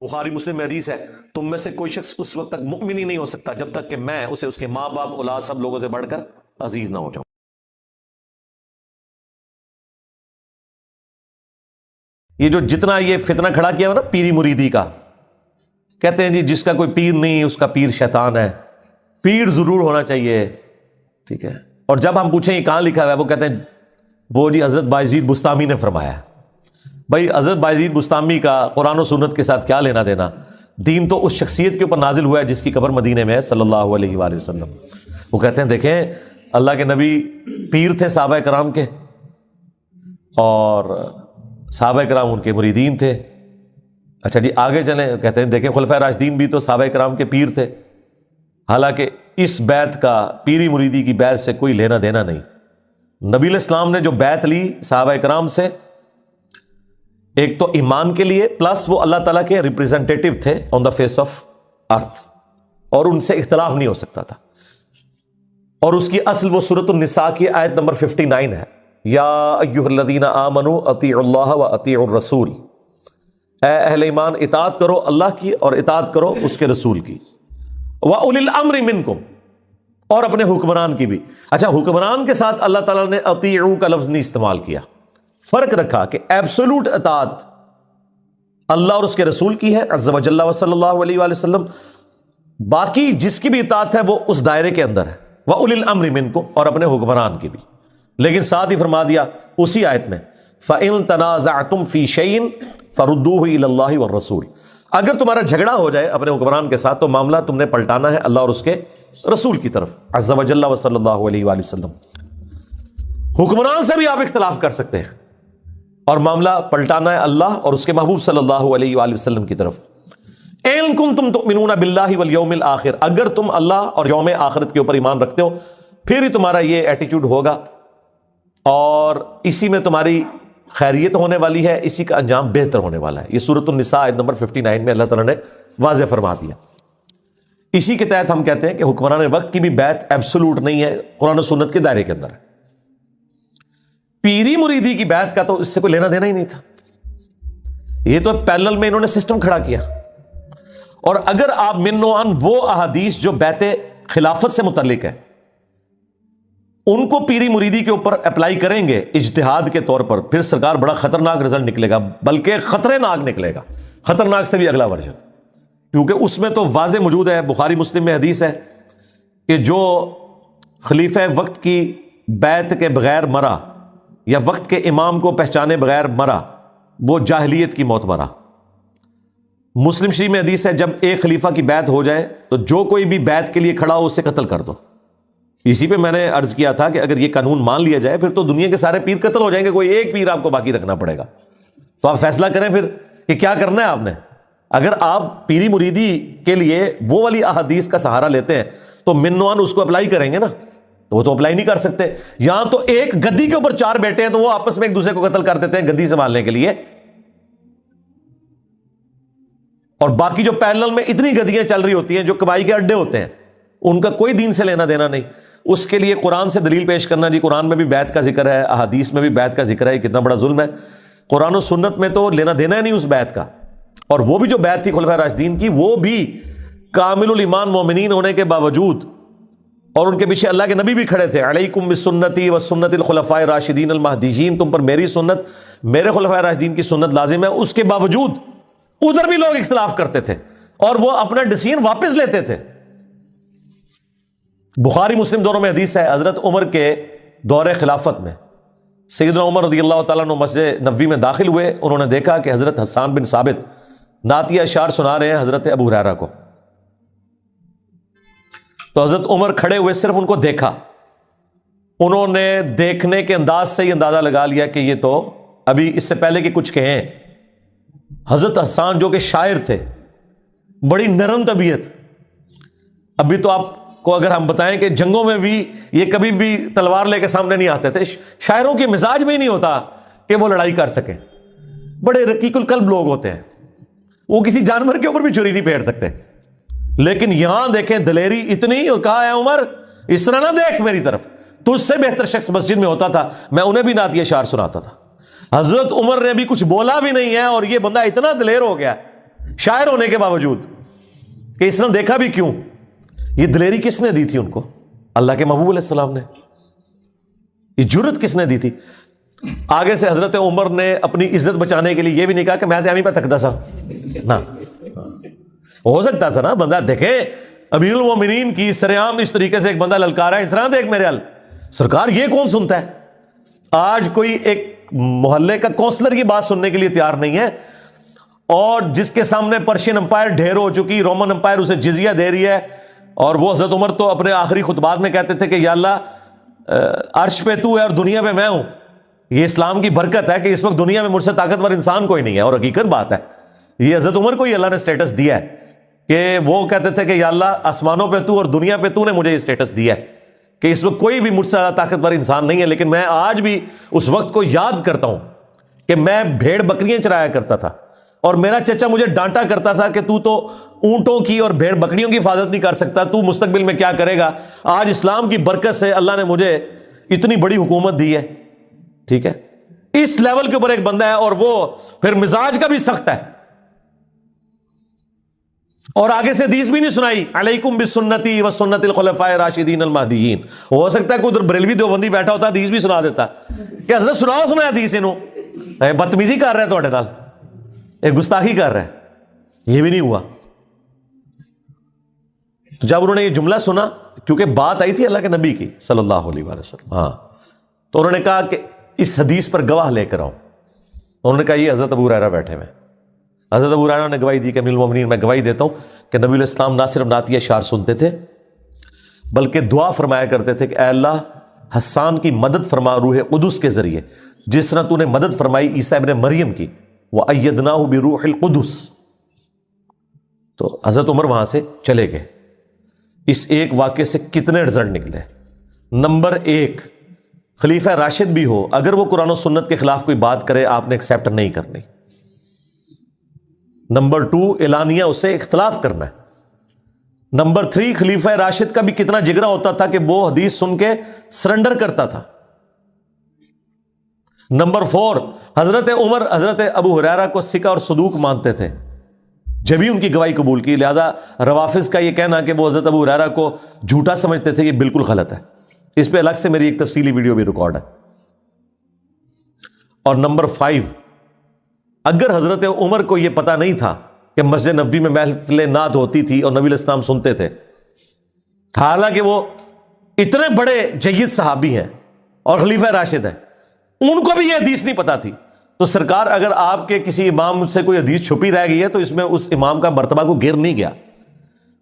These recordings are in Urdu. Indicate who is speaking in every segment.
Speaker 1: بخاری مسلم میں حدیث ہے، تم میں سے کوئی شخص اس وقت تک مؤمن ہی نہیں ہو سکتا جب تک کہ میں اسے اس کے ماں باپ اولاد سب لوگوں سے بڑھ کر عزیز نہ ہو جاؤں۔ یہ جو جتنا یہ فتنہ کھڑا کیا ہوا نا پیری مریدی کا، کہتے ہیں جی جس کا کوئی پیر نہیں اس کا پیر شیطان ہے، پیر ضرور ہونا چاہیے، ٹھیک ہے۔ اور جب ہم پوچھیں یہ کہاں لکھا ہوا ہے، وہ کہتے ہیں وہ جی حضرت بایزید بستامی نے فرمایا ہے۔ بھائی حضرت بایزید بستامی کا قرآن و سنت کے ساتھ کیا لینا دینا؟ دین تو اس شخصیت کے اوپر نازل ہوا ہے جس کی قبر مدینے میں ہے صلی اللہ علیہ وآلہ وسلم۔ وہ کہتے ہیں دیکھیں اللہ کے نبی پیر تھے صحابہ کرام کے، اور صحابہ کرام ان کے مریدین تھے۔ اچھا جی آگے چلیں، کہتے ہیں دیکھیں خلفائے راشدین بھی تو صحابہ کرام کے پیر تھے، حالانکہ اس بیعت کا پیری مریدی کی بیعت سے کوئی لینا دینا نہیں۔ نبی علیہ السلام نے جو بیعت لی صحابہ کرام سے، ایک تو ایمان کے لیے، پلس وہ اللہ تعالیٰ کے ریپریزنٹیٹو تھے آن دا فیس آف ارتھ، اور ان سے اختلاف نہیں ہو سکتا تھا۔ اور اس کی اصل وہ سورۃ النساء کی آیت نمبر 59 ہے، یا ایھا الذین آمنوا اطیعوا اللہ واطیعوا الرسول، اے اہل ایمان اطاعت کرو اللہ کی اور اطاعت کرو اس کے رسول کی، واولی الامر منکم، اور اپنے حکمران کی بھی۔ اچھا حکمران کے ساتھ اللہ تعالیٰ نے اطیعوا کا لفظ نہیں استعمال کیا، فرق رکھا کہ ایبسولوٹ اطاعت اللہ اور اس کے رسول کی ہے عز و جل و صلی اللہ علیہ وآلہ وسلم، باقی جس کی بھی اطاعت ہے وہ اس دائرے کے اندر ہے، وَأُولِي الْأَمْرِ مِنْكُمْ، اور اپنے حکمران کی بھی۔ لیکن ساتھ ہی فرما دیا اسی آیت میں فَإِن تَنَازَعْتُمْ فِي شَيْءٍ فَرُدُّوهُ إِلَى اللَّهِ وَالرَّسُولِ، اگر تمہارا جھگڑا ہو جائے اپنے حکمران کے ساتھ تو معاملہ تم نے پلٹانا ہے اللہ اور اس کے رسول کی طرف عز و جل و صلی اللہ علیہ وآلہ وسلم۔ حکمران سے بھی آپ اختلاف کر سکتے ہیں اور معاملہ پلٹانا ہے اللہ اور اس کے محبوب صلی اللہ علیہ وآلہ وسلم کی طرف۔ اِن کنتم تؤمنون باللہ والیوم الآخر، اگر تم اللہ اور یوم آخرت کے اوپر ایمان رکھتے ہو پھر ہی تمہارا یہ ایٹیٹیوڈ ہوگا اور اسی میں تمہاری خیریت ہونے والی ہے، اسی کا انجام بہتر ہونے والا ہے۔ یہ سورۃ النساء آیت نمبر 59 میں اللہ تعالیٰ نے واضح فرما دیا۔ اسی کے تحت ہم کہتے ہیں کہ حکمران وقت کی بھی بیعت ایبسولوٹ نہیں ہے، قرآن و سنت کے دائرے کے اندر ہے۔ پیری مریدی کی بیعت کا تو اس سے کوئی لینا دینا ہی نہیں تھا، یہ تو پیرلل میں انہوں نے سسٹم کھڑا کیا۔ اور اگر آپ من و عن وہ احادیث جو بیعت خلافت سے متعلق ہے ان کو پیری مریدی کے اوپر اپلائی کریں گے اجتہاد کے طور پر، پھر سرکار بڑا خطرناک رزلٹ نکلے گا، بلکہ خطرناک نکلے گا، خطرناک سے بھی اگلا ورژن، کیونکہ اس میں تو واضح موجود ہے، بخاری مسلم میں حدیث ہے کہ جو خلیفہ وقت کی بیعت کے بغیر مرا یا وقت کے امام کو پہچانے بغیر مرا وہ جاہلیت کی موت مرا۔ مسلم شریف میں حدیث ہے جب ایک خلیفہ کی بیعت ہو جائے تو جو کوئی بھی بیعت کے لیے کھڑا ہو اسے قتل کر دو۔ اسی پہ میں نے عرض کیا تھا کہ اگر یہ قانون مان لیا جائے پھر تو دنیا کے سارے پیر قتل ہو جائیں گے، کوئی ایک پیر آپ کو باقی رکھنا پڑے گا۔ تو آپ فیصلہ کریں پھر کہ کیا کرنا ہے آپ نے۔ اگر آپ پیری مریدی کے لیے وہ والی احادیث کا سہارا لیتے ہیں تو منوان اس کو اپلائی کریں گے نا، وہ تو اپلائی نہیں کر سکتے۔ یہاں تو ایک گدی کے اوپر 4 بیٹے ہیں تو وہ آپس میں ایک دوسرے کو قتل کر دیتے ہیں گدی سنبھالنے کے لیے، اور باقی جو پیرلل میں اتنی گدیاں چل رہی ہوتی ہیں جو کبائی کے اڈے ہوتے ہیں ان کا کوئی دین سے لینا دینا نہیں۔ اس کے لیے قرآن سے دلیل پیش کرنا، جی قرآن میں بھی بیعت کا ذکر ہے، احادیث میں بھی بیعت کا ذکر ہے، یہ کتنا بڑا ظلم ہے۔ قرآن و سنت میں تو لینا دینا ہے نہیں اس بیعت کا، اور وہ بھی جو بیعت تھی خلفائے راشدین کی وہ بھی کامل الایمان مومنین ہونے کے باوجود، اور ان کے پیچھے اللہ کے نبی بھی کھڑے تھے، علیکم بسنتی وسنت الخلفاء الراشدین المہدیین، تم پر میری سنت میرے خلفائے راشدین کی سنت لازم ہے۔ اس کے باوجود ادھر بھی لوگ اختلاف کرتے تھے اور وہ اپنا ڈیسیژن واپس لیتے تھے۔ بخاری مسلم دونوں میں حدیث ہے، حضرت عمر کے دور خلافت میں سیدنا عمر رضی اللہ تعالیٰ عنہ مسجد نبوی میں داخل ہوئے، انہوں نے دیکھا کہ حضرت حسان بن ثابت نعتیہ اشعار سنا رہے ہیں حضرت ابو ہریرہ کو۔ تو حضرت عمر کھڑے ہوئے صرف ان کو دیکھا، انہوں نے دیکھنے کے انداز سے یہ اندازہ لگا لیا کہ یہ تو ابھی اس سے پہلے کہ کچھ کہیں۔ حضرت حسان جو کہ شاعر تھے، بڑی نرم طبیعت، ابھی تو آپ کو اگر ہم بتائیں کہ جنگوں میں بھی یہ کبھی بھی تلوار لے کے سامنے نہیں آتے تھے، شاعروں کے مزاج میں ہی نہیں ہوتا کہ وہ لڑائی کر سکیں، بڑے رقیق القلب لوگ ہوتے ہیں، وہ کسی جانور کے اوپر بھی چھری نہیں پھیر سکتے۔ لیکن یہاں دیکھیں دلیری اتنی، اور کہا ہے عمر اس طرح نہ دیکھ میری طرف، تجھ سے بہتر شخص مسجد میں ہوتا تھا، میں انہیں بھی نعتیہ اشعار سناتا تھا۔ حضرت عمر نے بھی کچھ بولا بھی نہیں ہے اور یہ بندہ اتنا دلیر ہو گیا شاعر ہونے کے باوجود کہ اس نے دیکھا بھی کیوں. یہ دلیری کس نے دی تھی ان کو؟ اللہ کے محبوب علیہ السلام نے. یہ جرت کس نے دی تھی؟ آگے سے حضرت عمر نے اپنی عزت بچانے کے لیے یہ بھی نہیں کہا کہ میں پہ تکدا سا نہ. ہو سکتا تھا نا بندہ دیکھے امیر المومنین کی سریعام اس طریقے سے ایک بندہ للکارا ہے, اس طرح دیکھ میرے حل سرکار یہ کون سنتا ہے. آج کوئی ایک محلے کا کونسلر کی بات سننے کے لیے تیار نہیں ہے, اور جس کے سامنے پرشین امپائر ڈھیر ہو چکی, رومن امپائر اسے جزیہ دے رہی ہے, اور وہ حضرت عمر تو اپنے آخری خطبات میں کہتے تھے کہ یا اللہ عرش پہ تو ہے اور دنیا پہ میں ہوں. یہ اسلام کی برکت ہے کہ اس وقت دنیا میں مجھ سے طاقتور انسان کوئی نہیں ہے, اور حقیقت بات ہے یہ حضرت عمر کو ہی اللہ نے سٹیٹس دیا ہے کہ وہ کہتے تھے کہ یا اللہ آسمانوں پہ تو اور دنیا پہ تو نے مجھے یہ سٹیٹس دیا ہے کہ اس وقت کوئی بھی مجھ سے زیادہ طاقتور انسان نہیں ہے. لیکن میں آج بھی اس وقت کو یاد کرتا ہوں کہ میں بھیڑ بکریاں چرایا کرتا تھا, اور میرا چچا مجھے ڈانٹا کرتا تھا کہ تو اونٹوں کی اور بھیڑ بکریوں کی حفاظت نہیں کر سکتا, تو مستقبل میں کیا کرے گا. آج اسلام کی برکت سے اللہ نے مجھے اتنی بڑی حکومت دی ہے. ٹھیک ہے, اس لیول کے اوپر ایک بندہ ہے, اور وہ پھر مزاج کا بھی سخت ہے, اور آگے سے حدیث بھی نہیں سنائی علیکم بسنتی و سنت الخلفاء الراشدین المہدیین. ہو سکتا ہے کوئی ادھر بریلوی دیوبندی بیٹھا ہوتا حدیث بھی سنا دیتا کہ حضرت سناؤ سنا حدیث انہوں, بدتمیزی کر رہے تھوڑے نال, ایک گستاخی کر رہے, یہ بھی نہیں ہوا. تو جب انہوں نے یہ جملہ سنا, کیونکہ بات آئی تھی اللہ کے نبی کی صلی اللہ علیہ وسلم, ہاں, تو انہوں نے کہا کہ اس حدیث پر گواہ لے کر آؤ. انہوں نے کہا یہ حضرت ابو ہریرہ بیٹھے ہوئے. حضرت ابو ہریرہ نے گواہی دی کہ امیر المومنین میں گواہی دیتا ہوں کہ نبی علیہ السلام نہ صرف نعتیہ اشعار سنتے تھے بلکہ دعا فرمایا کرتے تھے کہ اے اللہ حسان کی مدد فرما روح قدس کے ذریعے, جس طرح تو نے مدد فرمائی عیسیٰ ابن مریم کی, وَأَيَّدْنَاهُ بِرُوحِ الْقُدُسِ. تو حضرت عمر وہاں سے چلے گئے. اس ایک واقعے سے کتنے رزلٹ نکلے؟ نمبر 1, خلیفہ راشد بھی ہو, اگر وہ قرآن و سنت کے خلاف کوئی بات کرے آپ نے ایکسیپٹ نہیں کرنی. نمبر 2, اعلانیہ اس سے اختلاف کرنا ہے. نمبر 3, خلیفہ راشد کا بھی کتنا جگرا ہوتا تھا کہ وہ حدیث سن کے سرنڈر کرتا تھا. نمبر 4, حضرت عمر حضرت ابو ہریرہ کو ثقہ اور صدوق مانتے تھے, جبھی ان کی گواہی قبول کی. لہذا روافظ کا یہ کہنا کہ وہ حضرت ابو ہریرہ کو جھوٹا سمجھتے تھے یہ بالکل غلط ہے. اس پہ الگ سے میری ایک تفصیلی ویڈیو بھی ریکارڈ ہے. اور نمبر 5, اگر حضرت عمر کو یہ پتا نہیں تھا کہ مسجد نبوی میں محفل نعت ہوتی تھی اور نبی علیہ السلام سنتے تھے, حالانکہ وہ اتنے بڑے جید صحابی ہیں اور خلیفہ راشد ہیں, ان کو بھی یہ حدیث نہیں پتا تھی, تو سرکار اگر آپ کے کسی امام سے کوئی حدیث چھپی رہ گئی ہے تو اس میں اس امام کا مرتبہ کو گر نہیں گیا.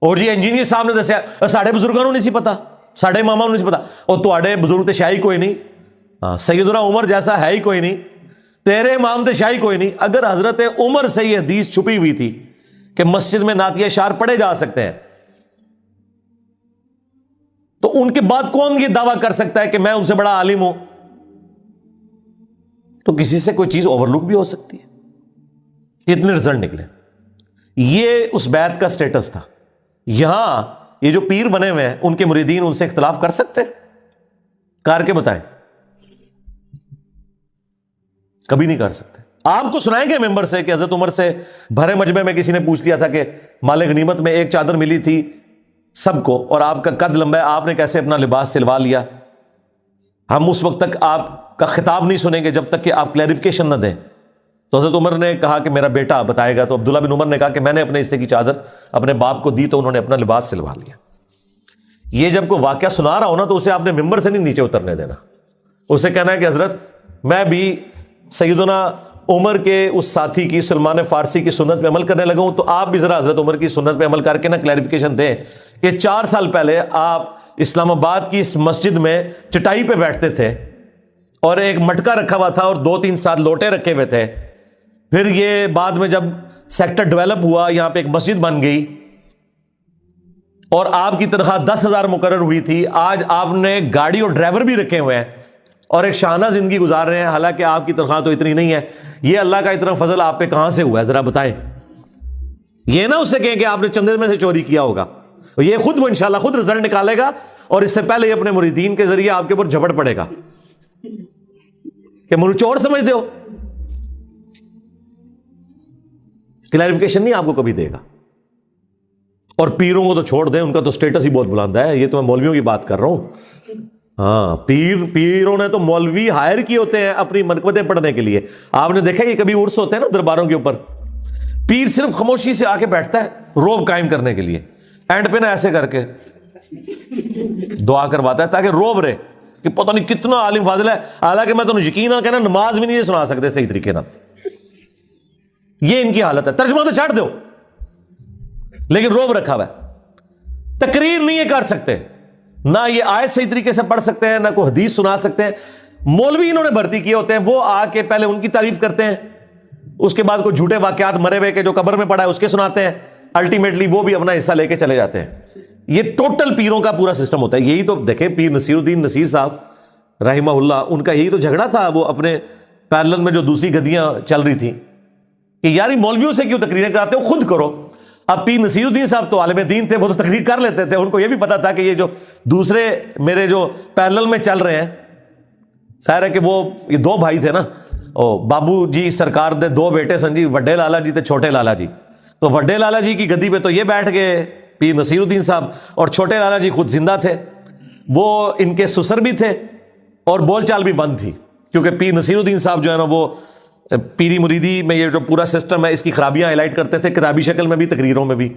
Speaker 1: اور جی انجینئر صاحب نے دسیا ساڑھے بزرگوں نے نہیں سی پتا, ساڑھے اماموں نے نہیں سی پتا, اور تواڈے بزرگ تے شاہی کوئی نہیں, سیدنا عمر جیسا ہے ہی کوئی نہیں, تیرے امام تے شاہی کوئی نہیں. اگر حضرت عمر سے یہ حدیث چھپی ہوئی تھی کہ مسجد میں نعتیہ اشعار پڑھے جا سکتے ہیں, تو ان کے بعد کون یہ دعویٰ کر سکتا ہے کہ میں ان سے بڑا عالم ہوں؟ تو کسی سے کوئی چیز اوور لک بھی ہو سکتی ہے. اتنے رزلٹ نکلے. یہ اس بیعت کا سٹیٹس تھا. یہاں یہ جو پیر بنے ہوئے ہیں ان کے مریدین ان سے اختلاف کر سکتے کر کے بتائیں؟ کبھی نہیں کر سکتے. آپ کو سنائیں گے ممبر سے کہ حضرت عمر سے بھرے مجمع میں کسی نے پوچھ لیا تھا کہ مال غنیمت میں ایک چادر ملی تھی سب کو اور آپ کا قد لمبا ہے, آپ نے کیسے اپنا لباس سلوا لیا؟ ہم اس وقت تک آپ کا خطاب نہیں سنیں گے جب تک کہ آپ کلیریفیکیشن نہ دیں. تو حضرت عمر نے کہا کہ میرا بیٹا بتائے گا. تو عبداللہ بن عمر نے کہا کہ میں نے اپنے حصے کی چادر اپنے باپ کو دی تو انہوں نے اپنا لباس سلوا لیا. یہ جب کوئی واقعہ سنا رہا ہو نا تو اسے آپ نے ممبر سے نہیں نیچے اترنے دینا. اسے کہنا ہے کہ حضرت میں بھی سیدنا عمر کے اس ساتھی کی سلمان فارسی کی سنت پہ عمل کرنے لگا ہوں, تو آپ بھی ذرا حضرت عمر کی سنت پہ عمل کر کے نا کلیریفیکیشن دیں کہ 4 سال پہلے آپ اسلام آباد کی اس مسجد میں چٹائی پہ بیٹھتے تھے اور ایک مٹکا رکھا ہوا تھا اور 2-3 ساتھ لوٹے رکھے ہوئے تھے. پھر یہ بعد میں جب سیکٹر ڈیولپ ہوا یہاں پہ ایک مسجد بن گئی اور آپ کی تنخواہ 10,000 مقرر ہوئی تھی. آج آپ نے گاڑی اور ڈرائیور بھی رکھے ہوئے ہیں اور ایک شاہانہ زندگی گزار رہے ہیں, حالانکہ آپ کی تنخواہ تو اتنی نہیں ہے. یہ اللہ کا اتنا فضل آپ پہ کہاں سے ہوا ہے ذرا بتائیں. یہ نہ اس سے کہیں کہ آپ نے چندے میں سے چوری کیا ہوگا. یہ خود وہ انشاءاللہ خود رزلٹ نکالے گا اور اس سے پہلے یہ اپنے مریدین کے ذریعے آپ کے اوپر جھپٹ پڑے گا کہ منہ چور سمجھتے ہو کلیریفیکیشن نہیں آپ کو کبھی دے گا. اور پیروں کو تو چھوڑ دیں, ان کا تو سٹیٹس ہی بہت بلند ہے. یہ تو میں مولویوں کی بات کر رہا ہوں. ہاں, پیروں نے تو مولوی ہائر کیے ہوتے ہیں اپنی منقبتیں پڑھنے کے لیے. آپ نے دیکھا یہ کبھی عرس ہوتے ہیں نا درباروں کے اوپر, پیر صرف خاموشی سے آ کے بیٹھتا ہے روب قائم کرنے کے لیے, اینڈ پہ نا ایسے کر کے دعا کرواتا ہے تاکہ روب رہے کہ پتہ نہیں کتنا عالم فاضل ہے. حالانکہ میں تو یقین نہ کہنا نماز بھی نہیں سنا سکتے صحیح طریقے نہ. یہ ان کی حالت ہے. ترجمہ تو چھاڑ دو, لیکن روب رکھا ہوا ہے. تقریر نہیں کر سکتے, نہ یہ آیت صحیح طریقے سے پڑھ سکتے ہیں, نہ کوئی حدیث سنا سکتے ہیں. مولوی انہوں نے بھرتی کیے ہوتے ہیں, وہ آ کے پہلے ان کی تعریف کرتے ہیں, اس کے بعد کوئی جھوٹے واقعات مرے ہوئے کے جو قبر میں پڑا ہے اس کے سناتے ہیں, الٹیمیٹلی وہ بھی اپنا حصہ لے کے چلے جاتے ہیں. یہ ٹوٹل پیروں کا پورا سسٹم ہوتا ہے. یہی تو دیکھیں پیر نصیر الدین نصیر صاحب رحمہ اللہ, ان کا یہی تو جھگڑا تھا وہ اپنے پیرلل میں جو دوسری گدیاں چل رہی تھیں کہ یار مولویوں سے کیوں تقریریں کراتے ہو, خود کرو. اب پیر نصیر الدین صاحب تو عالم دین تھے, وہ تو تقریر کر لیتے تھے. ان کو یہ بھی پتا تھا کہ یہ جو دوسرے میرے جو پیرلل میں چل رہے ہیں, ظاہر ہے کہ وہ یہ دو بھائی تھے نا, بابو جی سرکار دے دو بیٹے سن جی, وڈے لالا جی تے چھوٹے لالا جی. تو وڈے لالا جی کی گدی پہ تو یہ بیٹھ گئے پیر نصیر الدین صاحب, اور چھوٹے لالا جی خود زندہ تھے, وہ ان کے سسر بھی تھے اور بول چال بھی بند تھی, کیونکہ پیر نصیر الدین صاحب جو ہے نا وہ پیری مریدی میں یہ جو پورا سسٹم ہے اس کی خرابیاں ہائی لائٹ کرتے تھے, کتابی شکل میں بھی تقریروں میں بھی.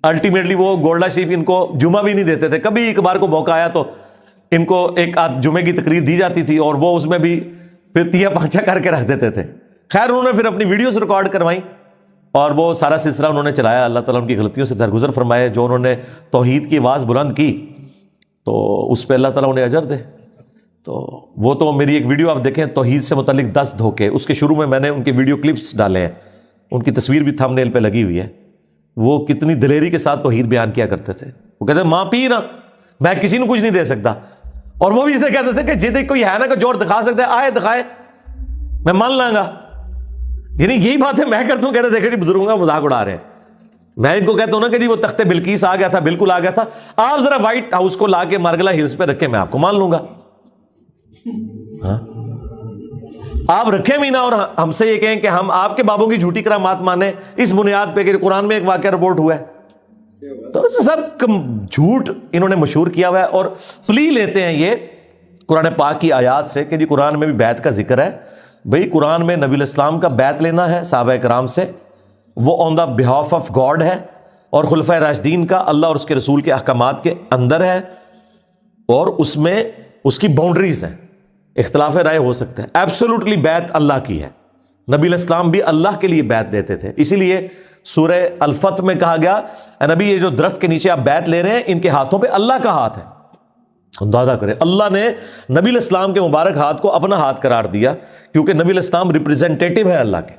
Speaker 1: الٹیمیٹلی وہ گولڈا شریف ان کو جمعہ بھی نہیں دیتے تھے. کبھی ایک بار کو موقع آیا تو ان کو ایک آدھ جمعے کی تقریر دی جاتی تھی, اور وہ اس میں بھی پھر تیا پانچا کر کے رکھ دیتے تھے. خیر انہوں نے پھر اپنی ویڈیوز ریکارڈ کروائیں اور وہ سارا سلسلہ انہوں نے چلایا. اللہ تعالیٰ ان کی غلطیوں سے درگزر فرمائے. جو انہوں نے توحید کی آواز بلند کی تو اس پہ اللہ تعالیٰ انہیں اجر دے. تو وہ تو میری ایک ویڈیو آپ دیکھیں توحید سے متعلق 10 دھوکے, اس کے شروع میں نے ان کے ویڈیو کلپس ڈالے ہیں, ان کی تصویر بھی تھمبنیل پہ لگی ہوئی ہے. وہ کتنی دلیری کے ساتھ توحید بیان کیا کرتے تھے. وہ کہتے ہیں ماں پی نا, میں کسی کو کچھ نہیں دے سکتا. اور وہ بھی اسے کہتے تھے کہ جدے کوئی ہے نا کہ جوڑ دکھا سکتے آئے دکھائے, میں مان لاں گا. یعنی یہی بات ہے میں کرتا ہوں, کہتے دیکھیں جی بزرگوں کا مذاق اڑا رہے ہیں. میں ان کو کہتا ہوں نا کہ جی وہ تخت بلقیس آ گیا تھا, بالکل آ گیا تھا, آپ ذرا وائٹ ہاؤس کو لا کے مارگلا ہلز پہ رکھے, میں آپ کو مان لوں گا. ہاں آپ رکھیں بھی نا اور ہم سے یہ کہیں کہ ہم آپ کے بابوں کی جھوٹی کرامات مانیں اس بنیاد پہ کہ قرآن میں ایک واقعہ رپورٹ ہوا ہے. تو سب جھوٹ انہوں نے مشہور کیا ہوا ہے, اور پلی لیتے ہیں یہ قرآن پاک کی آیات سے کہ جی قرآن میں بھی بیعت کا ذکر ہے. بھئی قرآن میں نبی الاسلام کا بیعت لینا ہے صحابہ کرام سے, وہ آن دا بہاف آف گاڈ ہے, اور خلفائے راشدین کا اللہ اور اس کے رسول کے احکامات کے اندر ہے, اور اس میں اس کی باؤنڈریز ہیں, اختلاف رائے ہو سکتا ہے. ایبسولوٹلی بیعت اللہ کی ہے. نبی الاسلام بھی اللہ کے لیے بیعت دیتے تھے. اسی لیے سورہ الفتح میں کہا گیا اے نبی یہ جو درخت کے نیچے آپ بیعت لے رہے ہیں ان کے ہاتھوں پہ اللہ کا ہاتھ ہے. اندازہ کریں, اللہ نے نبی الاسلام کے مبارک ہاتھ کو اپنا ہاتھ قرار دیا, کیونکہ نبی الاسلام ریپریزنٹیٹو ہے اللہ کے.